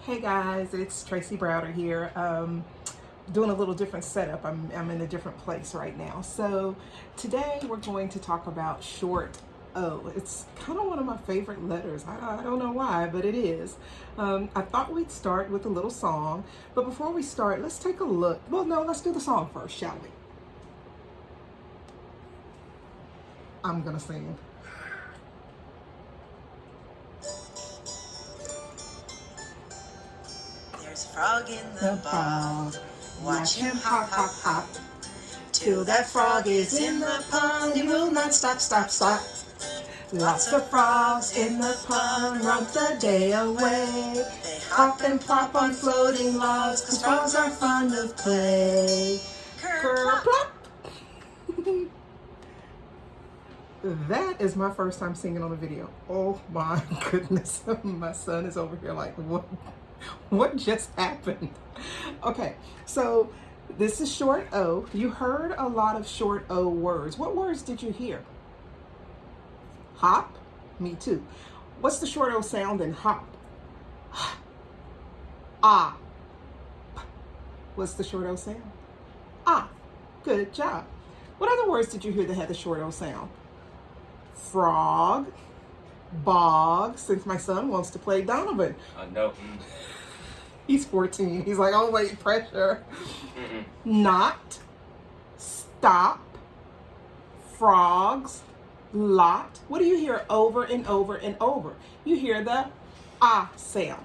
Hey guys, it's Tracy Browder here. Doing a little different setup. I'm in a different place right now. So today we're going to talk about short O. It's kind of one of my favorite letters. I don't know why, but it is. I thought we'd start with a little song, but before we start, let's take a look. Well, no, let's do the song first, shall we? I'm gonna sing. There's a frog in the bog. Watch him hop, hop, hop. Till that frog is in the pond, he will not stop, stop, stop. Lots of frogs in the pond romp the day away. They Hop and plop on floating logs, 'cause frogs are fond of play. Kerplop. Kerplop. That is my first time singing on a video. Oh my goodness. My son is over here like, what just happened? Okay, so this is short O. You heard a lot of short O words. What words did you hear? Hop? Me too. What's the short O sound in hop? Ah. What's the short O sound? Ah. Good job. What other words did you hear that had the short O sound? Frog, bog, since my son wants to play Donovan. No. He's 14. He's like, oh wait, pressure. Mm-mm. Not, stop, frogs, lot. What do you hear over and over and over? You hear the ah sound.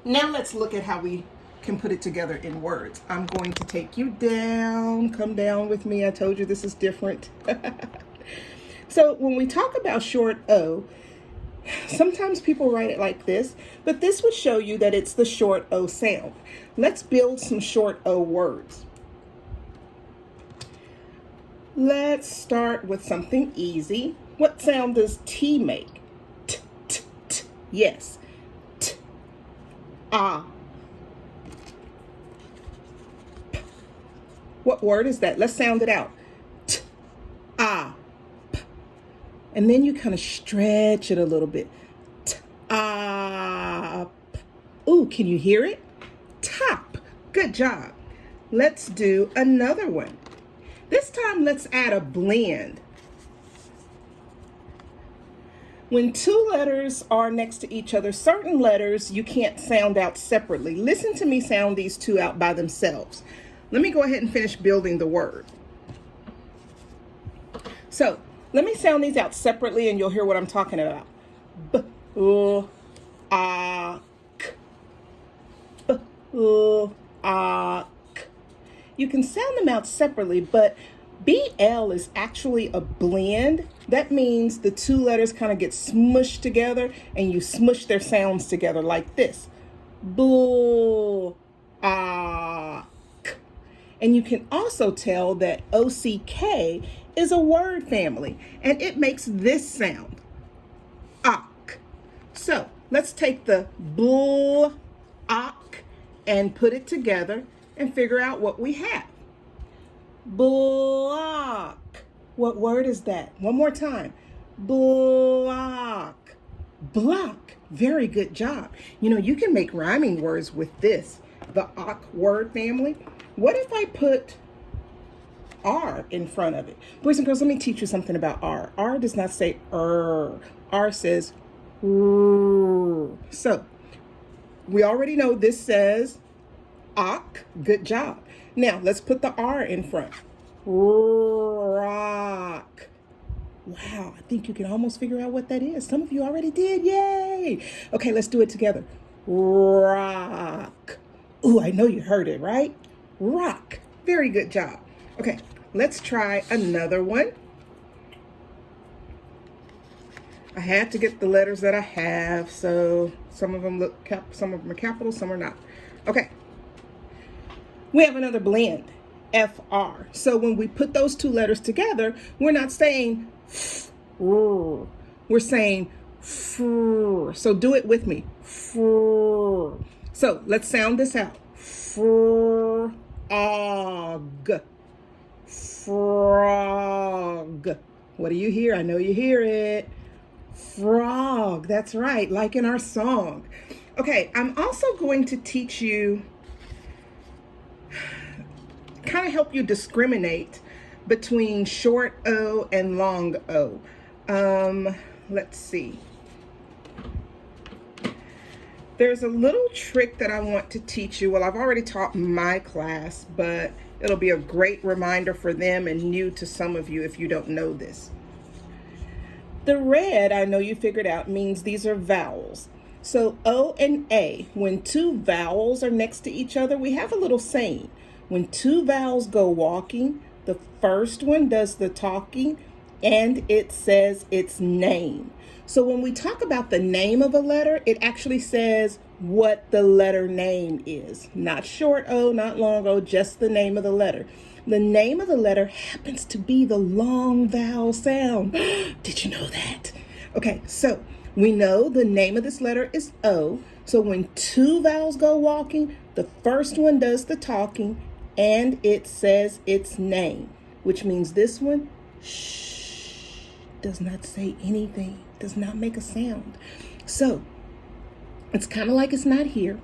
Now let's look at how we can put it together in words. I'm going to take you down. Come down with me. I told you this is different. So when we talk about short O, sometimes people write it like this, but this would show you that it's the short O sound. Let's build some short O words. Let's start with something easy. What sound does T make? T, t, t. Yes. T. Ah. P. What word is that? Let's sound it out. T. Ah. P. And then you kind of stretch it a little bit. Top. Ooh, can you hear it? Top. Good job. Let's do another one. This time, let's add a blend. When two letters are next to each other, certain letters you can't sound out separately. Listen to me sound these two out by themselves. Let me go ahead and finish building the word. So, let me sound these out separately and you'll hear what I'm talking about. B, a, k. B, a, k. You can sound them out separately, but BL is actually a blend. That means the two letters kind of get smushed together and you smush their sounds together like this. B, a, k. And you can also tell that OCK is a word family, and it makes this sound, ok. So let's take the bull, ok, and put it together and figure out what we have. Block. What word is that? One more time. Block. Block. Very good job. You know, you can make rhyming words with this, the ok word family. What if I put R in front of it? Boys and girls, let me teach you something about R. R does not say R says R. So we already know this says ok. Good job. Now let's put the R in front. Rock. Wow, I think you can almost figure out what that is. Some of you already did. Yay. Okay, let's do it together. Rock. Ooh, I know you heard it, right? Rock. Very good job. Okay, let's try another one. I had to get the letters that I have, so some of them some of them are capital, some are not. Okay. We have another blend, FR. So when we put those two letters together, we're not saying we're saying fr. So do it with me. Fr. So let's sound this out. Frog. Frog. What do you hear? I know you hear it. Frog. That's right, like in our song. Okay, I'm also going to teach you, kind of help you discriminate between short O and long O. Let's see. There's a little trick that I want to teach you. Well, I've already taught my class, but it'll be a great reminder for them and new to some of you if you don't know this. The red, I know you figured out, means these are vowels. So O and A, when two vowels are next to each other, we have a little saying. When two vowels go walking, the first one does the talking and it says its name. So when we talk about the name of a letter, it actually says what the letter name is. Not short O, not long O, just the name of the letter. The name of the letter happens to be the long vowel sound. Did you know that? Okay, so we know the name of this letter is O. So when two vowels go walking, the first one does the talking and it says its name, which means this one, shh, does not say anything, does not make a sound. So it's kind of like it's not here.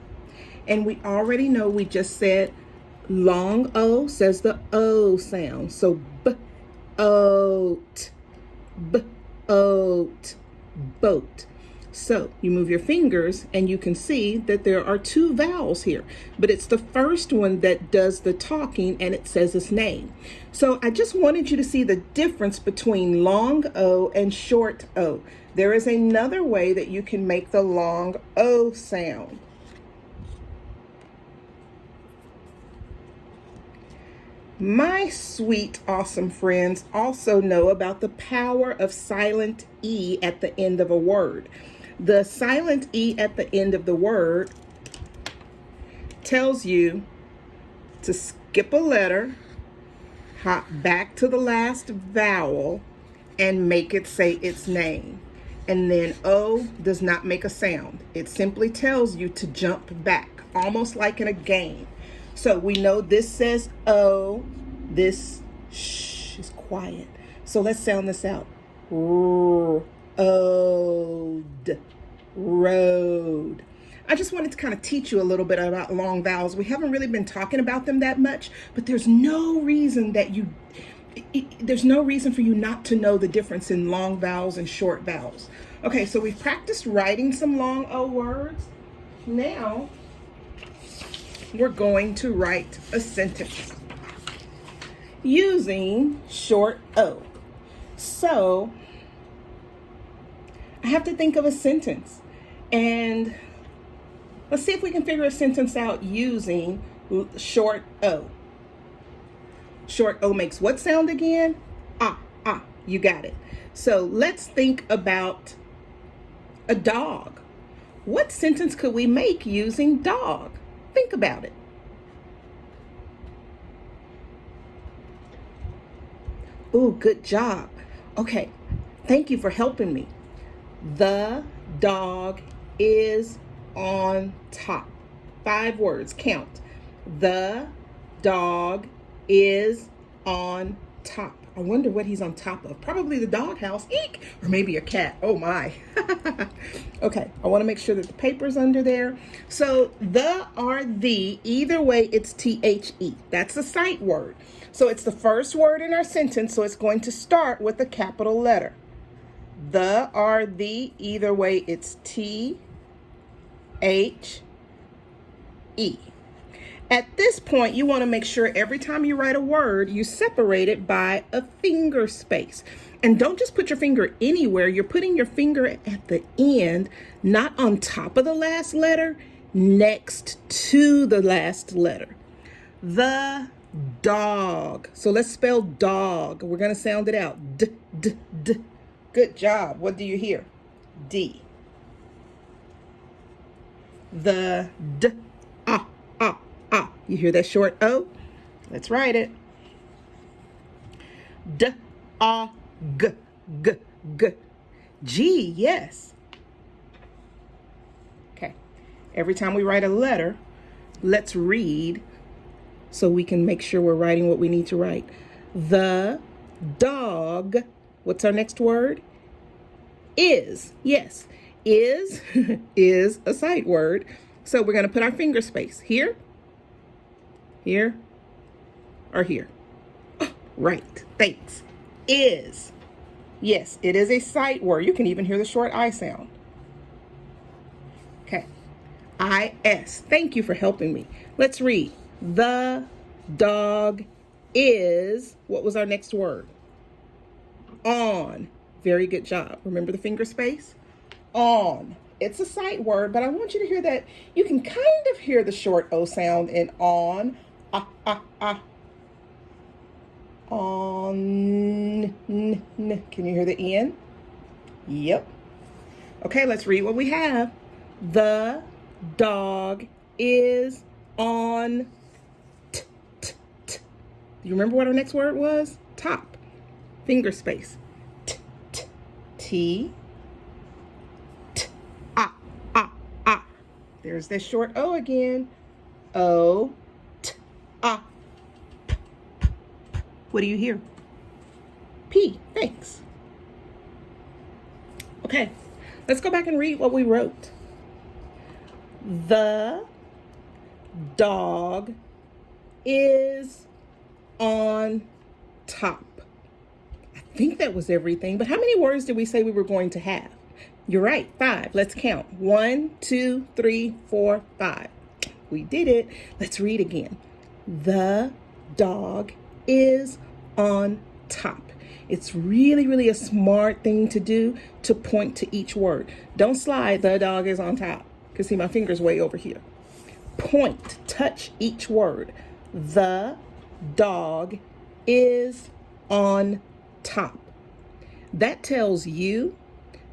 And we already know, we just said long O says the O sound. So b-oat, b-oat, boat. So you move your fingers and you can see that there are two vowels here, but it's the first one that does the talking and it says its name. So I just wanted you to see the difference between long O and short O. There is another way that you can make the long O sound. My sweet, awesome friends also know about the power of silent E at the end of a word. The silent E at the end of the word tells you to skip a letter, hop back to the last vowel, and make it say its name. And then O does not make a sound. It simply tells you to jump back, almost like in a game. So we know this says O, this shh is quiet. So let's sound this out. Ode, road. I just wanted to kind of teach you a little bit about long vowels. We haven't really been talking about them that much, but there's no reason for you not to know the difference in long vowels and short vowels. Okay, so we've practiced writing some long O words. Now we're going to write a sentence using short O. So I have to think of a sentence, and let's see if we can figure a sentence out using short O. Short O makes what sound again? You got it. So let's think about a dog. What sentence could we make using dog? Think about it. Oh, good job. Okay, thank you for helping me. The dog is on top. 5 words, count. The dog is on top. I wonder what he's on top of. Probably the doghouse, eek, or maybe a cat. Oh my. Okay, I want to make sure that the paper's under there. So the or the, either way, it's T-H-E. That's a sight word. So it's the first word in our sentence, so it's going to start with a capital letter. The or the, either way, it's T-H-E. At this point, you want to make sure every time you write a word, you separate it by a finger space. And don't just put your finger anywhere. You're putting your finger at the end, not on top of the last letter, next to the last letter. The dog. So let's spell dog. We're going to sound it out. D, d, d. Good job. What do you hear? D. The d, ah. You hear that short O? Let's write it. D, A, G, G, G. G, yes. Okay. Every time we write a letter, let's read so we can make sure we're writing what we need to write. The dog, what's our next word? Is, yes. Is is a sight word. So we're going to put our finger space here, here, or here. Oh, right. Thanks. Is. Yes, it is a sight word. You can even hear the short I sound. Okay. I-S. Thank you for helping me. Let's read. The dog is, what was our next word? On. Very good job. Remember the finger space? On. It's a sight word, but I want you to hear that you can kind of hear the short O sound in on. Ah, ah, ah. On. N, n. Can you hear the N? Yep. Okay, let's read what we have. The dog is on t, t, t. Do you remember what our next word was? Top. Finger space. T, t, T. T, ah, ah, ah. There's that short O again. O, t, ah. P, p, p. What do you hear? P. Thanks. Okay, let's go back and read what we wrote. The dog is on top. I think that was everything, but how many words did we say we were going to have? You're right, 5. Let's count. 1, 2, 3, 4, 5. We did it. Let's read again. The dog is on top. It's really, really a smart thing to do to point to each word. Don't slide, the dog is on top. Because see, my finger's way over here. Point, touch each word. The dog is on top. That tells you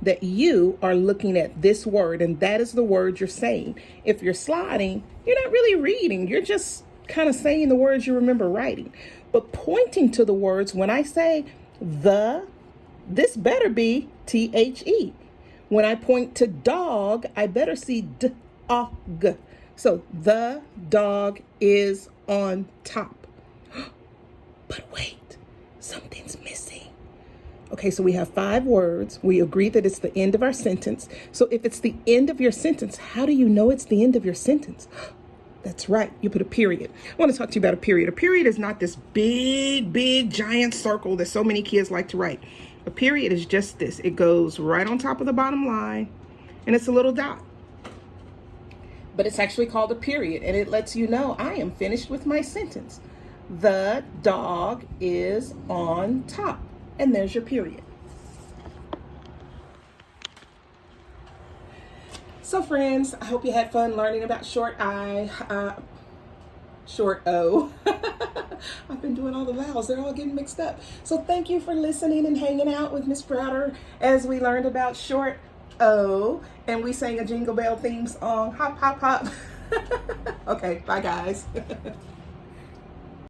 that you are looking at this word, and that is the word you're saying. If you're sliding, you're not really reading. You're just kind of saying the words you remember writing. But pointing to the words, when I say this better be T-H-E. When I point to dog, I better see D-O-G. So the dog is on top. But wait, something's missing. Okay, so we have 5 words. We agree that it's the end of our sentence. So if it's the end of your sentence, how do you know it's the end of your sentence? That's right, you put a period. I want to talk to you about a period. A period is not this big, big, giant circle that so many kids like to write. A period is just this. It goes right on top of the bottom line, and it's a little dot. But it's actually called a period, and it lets you know I am finished with my sentence. The dog is on top. And there's your period. So friends, I hope you had fun learning about short I, short O. I've been doing all the vowels. They're all getting mixed up. So thank you for listening and hanging out with Miss Crowder as we learned about short O. And we sang a Jingle Bell theme song. Hop, hop, hop. Okay, bye guys.